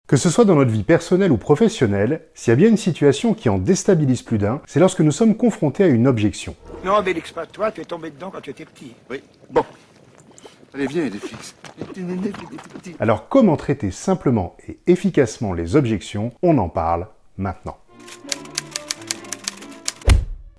Que ce soit dans notre vie personnelle ou professionnelle, s'il y a bien une situation qui en déstabilise plus d'un, c'est lorsque nous sommes confrontés à une objection. Non, Bélix, pas toi, tu es tombé dedans quand tu étais petit. Oui. Bon. Allez, viens, il est fixe. Alors comment traiter simplement et efficacement les objections? On en parle maintenant.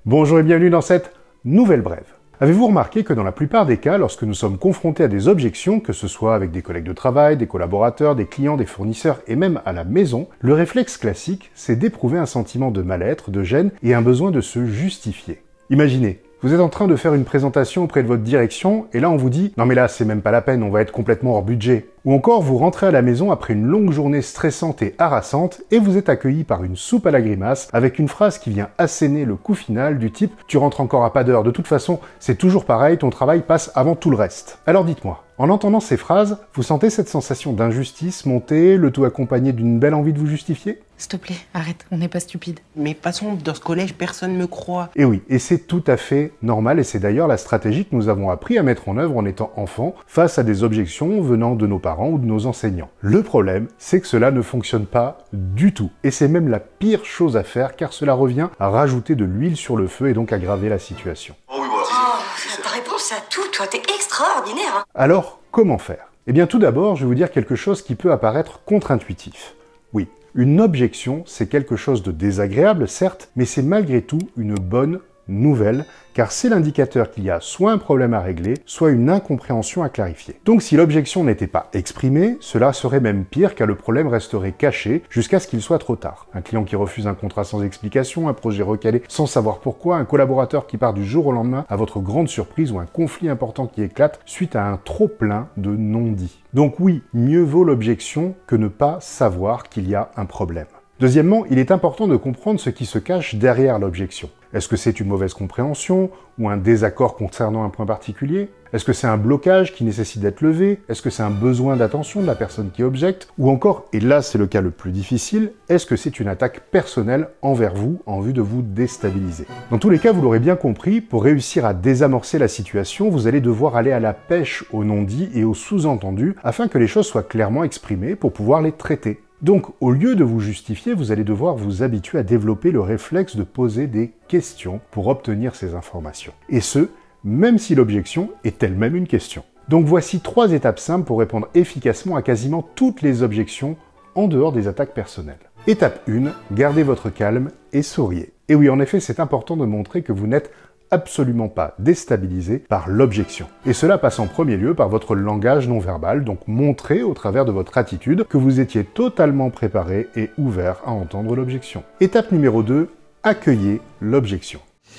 Bonjour et bienvenue dans cette nouvelle brève. Avez-vous remarqué que dans la plupart des cas, lorsque nous sommes confrontés à des objections, que ce soit avec des collègues de travail, des collaborateurs, des clients, des fournisseurs et même à la maison, le réflexe classique, c'est d'éprouver un sentiment de mal-être, de gêne et un besoin de se justifier. Imaginez, vous êtes en train de faire une présentation auprès de votre direction et là on vous dit « Non mais là c'est même pas la peine, on va être complètement hors budget ». Ou encore vous rentrez à la maison après une longue journée stressante et harassante et vous êtes accueilli par une soupe à la grimace avec une phrase qui vient asséner le coup final du type « Tu rentres encore à pas d'heure, de toute façon c'est toujours pareil, ton travail passe avant tout le reste ». Alors dites-moi, en entendant ces phrases, vous sentez cette sensation d'injustice monter, le tout accompagné d'une belle envie de vous justifier? S'il te plaît, arrête, on n'est pas stupide. Mais passons, dans ce collège, personne me croit. Et oui, et c'est tout à fait normal, et c'est d'ailleurs la stratégie que nous avons appris à mettre en œuvre en étant enfants, face à des objections venant de nos parents ou de nos enseignants. Le problème, c'est que cela ne fonctionne pas du tout. Et c'est même la pire chose à faire, car cela revient à rajouter de l'huile sur le feu et donc aggraver la situation. Oh oui, voilà. Ta réponse à tout, toi, t'es extraordinaire, hein. Alors, comment faire? Eh bien tout d'abord, je vais vous dire quelque chose qui peut apparaître contre-intuitif. Oui, une objection, c'est quelque chose de désagréable, certes, mais c'est malgré tout une bonne nouvelle, car c'est l'indicateur qu'il y a soit un problème à régler, soit une incompréhension à clarifier. Donc si l'objection n'était pas exprimée, cela serait même pire car le problème resterait caché jusqu'à ce qu'il soit trop tard. Un client qui refuse un contrat sans explication, un projet recalé sans savoir pourquoi, un collaborateur qui part du jour au lendemain à votre grande surprise ou un conflit important qui éclate suite à un trop-plein de non-dits. Donc oui, mieux vaut l'objection que ne pas savoir qu'il y a un problème. Deuxièmement, il est important de comprendre ce qui se cache derrière l'objection. Est-ce que c'est une mauvaise compréhension ou un désaccord concernant un point particulier? Est-ce que c'est un blocage qui nécessite d'être levé? Est-ce que c'est un besoin d'attention de la personne qui objecte? Ou encore, et là c'est le cas le plus difficile, est-ce que c'est une attaque personnelle envers vous en vue de vous déstabiliser? Dans tous les cas, vous l'aurez bien compris, pour réussir à désamorcer la situation, vous allez devoir aller à la pêche aux non-dits et aux sous-entendus afin que les choses soient clairement exprimées pour pouvoir les traiter. Donc, au lieu de vous justifier, vous allez devoir vous habituer à développer le réflexe de poser des questions pour obtenir ces informations. Et ce, même si l'objection est elle-même une question. Donc voici 3 étapes simples pour répondre efficacement à quasiment toutes les objections en dehors des attaques personnelles. Étape 1, gardez votre calme et souriez. Et oui, en effet, c'est important de montrer que vous n'êtes absolument pas déstabilisé par l'objection. Et cela passe en premier lieu par votre langage non verbal, donc montrez au travers de votre attitude que vous étiez totalement préparé et ouvert à entendre l'objection. Étape numéro 2, accueillez l'objection.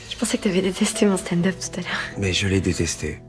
Je pensais que t'avais détesté mon stand-up tout à l'heure. Mais je l'ai détesté.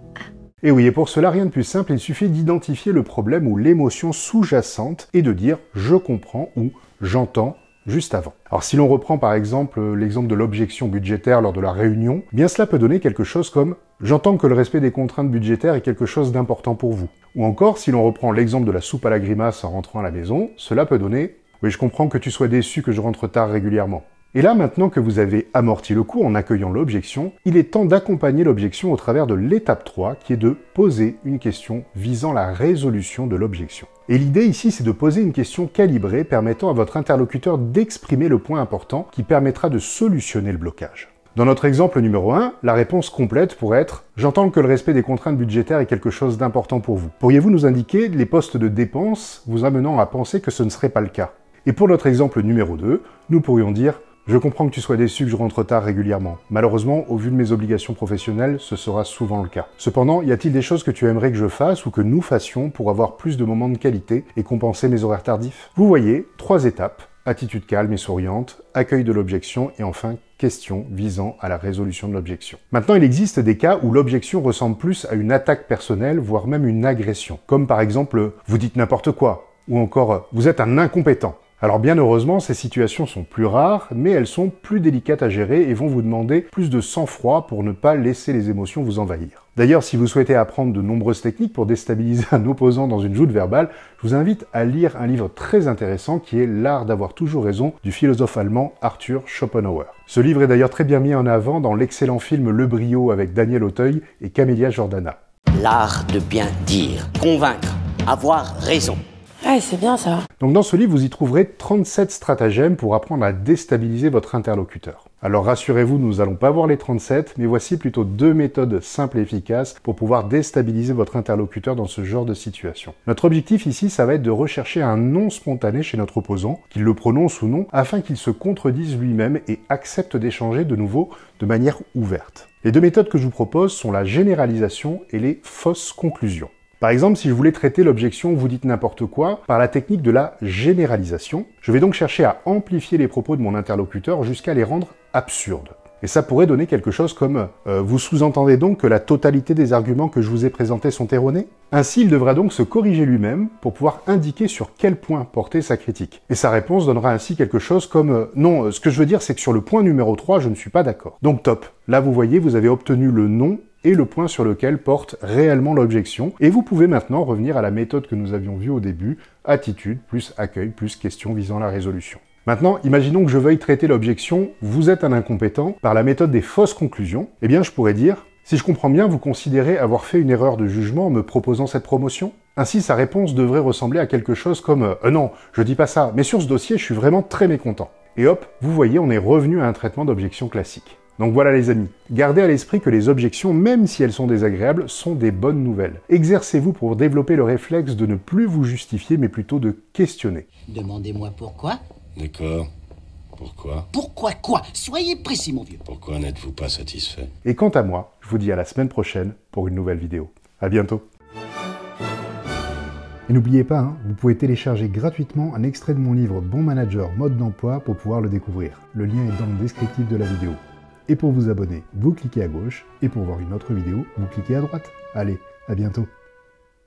Et oui, et pour cela, rien de plus simple, il suffit d'identifier le problème ou l'émotion sous-jacente et de dire « je comprends » ou « j'entends » juste avant. Alors si l'on reprend par exemple l'exemple de l'objection budgétaire lors de la réunion, bien cela peut donner quelque chose comme « j'entends que le respect des contraintes budgétaires est quelque chose d'important pour vous ». Ou encore, si l'on reprend l'exemple de la soupe à la grimace en rentrant à la maison, cela peut donner « oui, je comprends que tu sois déçu que je rentre tard régulièrement ». Et là, maintenant que vous avez amorti le coup en accueillant l'objection, il est temps d'accompagner l'objection au travers de l'étape 3, qui est de poser une question visant la résolution de l'objection. Et l'idée ici, c'est de poser une question calibrée permettant à votre interlocuteur d'exprimer le point important qui permettra de solutionner le blocage. Dans notre exemple numéro 1, la réponse complète pourrait être « J'entends que le respect des contraintes budgétaires est quelque chose d'important pour vous. Pourriez-vous nous indiquer les postes de dépenses vous amenant à penser que ce ne serait pas le cas ?» Et pour notre exemple numéro 2, nous pourrions dire « Je comprends que tu sois déçu que je rentre tard régulièrement. Malheureusement, au vu de mes obligations professionnelles, ce sera souvent le cas. Cependant, y a-t-il des choses que tu aimerais que je fasse ou que nous fassions pour avoir plus de moments de qualité et compenser mes horaires tardifs ?» Vous voyez, 3 étapes. Attitude calme et souriante, accueil de l'objection et enfin question visant à la résolution de l'objection. Maintenant, il existe des cas où l'objection ressemble plus à une attaque personnelle, voire même une agression. Comme par exemple « vous dites n'importe quoi » ou encore « vous êtes un incompétent ». Alors bien heureusement, ces situations sont plus rares, mais elles sont plus délicates à gérer et vont vous demander plus de sang-froid pour ne pas laisser les émotions vous envahir. D'ailleurs, si vous souhaitez apprendre de nombreuses techniques pour déstabiliser un opposant dans une joute verbale, je vous invite à lire un livre très intéressant qui est L'art d'avoir toujours raison du philosophe allemand Arthur Schopenhauer. Ce livre est d'ailleurs très bien mis en avant dans l'excellent film Le Brio avec Daniel Auteuil et Camélia Jordana. L'art de bien dire, convaincre, avoir raison. Ouais, c'est bien ça. Donc dans ce livre, vous y trouverez 37 stratagèmes pour apprendre à déstabiliser votre interlocuteur. Alors rassurez-vous, nous n'allons pas voir les 37, mais voici plutôt 2 méthodes simples et efficaces pour pouvoir déstabiliser votre interlocuteur dans ce genre de situation. Notre objectif ici, ça va être de rechercher un non spontané chez notre opposant, qu'il le prononce ou non, afin qu'il se contredise lui-même et accepte d'échanger de nouveau de manière ouverte. Les 2 méthodes que je vous propose sont la généralisation et les fausses conclusions. Par exemple, si je voulais traiter l'objection « vous dites n'importe quoi » par la technique de la généralisation, je vais donc chercher à amplifier les propos de mon interlocuteur jusqu'à les rendre absurdes. Et ça pourrait donner quelque chose comme « vous sous-entendez donc que la totalité des arguments que je vous ai présentés sont erronés ?» Ainsi, il devra donc se corriger lui-même pour pouvoir indiquer sur quel point porter sa critique. Et sa réponse donnera ainsi quelque chose comme « non, ce que je veux dire c'est que sur le point numéro 3, je ne suis pas d'accord. » Donc top, là vous voyez, vous avez obtenu le non et le point sur lequel porte réellement l'objection, et vous pouvez maintenant revenir à la méthode que nous avions vue au début, attitude plus accueil plus question visant la résolution. Maintenant, imaginons que je veuille traiter l'objection « vous êtes un incompétent » par la méthode des fausses conclusions. Eh bien, je pourrais dire « si je comprends bien, vous considérez avoir fait une erreur de jugement en me proposant cette promotion ?» Ainsi, sa réponse devrait ressembler à quelque chose comme « non, je dis pas ça, mais sur ce dossier, je suis vraiment très mécontent. » Et hop, vous voyez, on est revenu à un traitement d'objection classique. Donc voilà les amis, gardez à l'esprit que les objections, même si elles sont désagréables, sont des bonnes nouvelles. Exercez-vous pour développer le réflexe de ne plus vous justifier, mais plutôt de questionner. Demandez-moi pourquoi. D'accord. Pourquoi? Pourquoi quoi? Soyez précis, mon vieux. Pourquoi n'êtes-vous pas satisfait? Et quant à moi, je vous dis à la semaine prochaine pour une nouvelle vidéo. À bientôt. Et n'oubliez pas, vous pouvez télécharger gratuitement un extrait de mon livre Bon Manager, mode d'emploi pour pouvoir le découvrir. Le lien est dans le descriptif de la vidéo. Et pour vous abonner, vous cliquez à gauche, et pour voir une autre vidéo, vous cliquez à droite. Allez, à bientôt.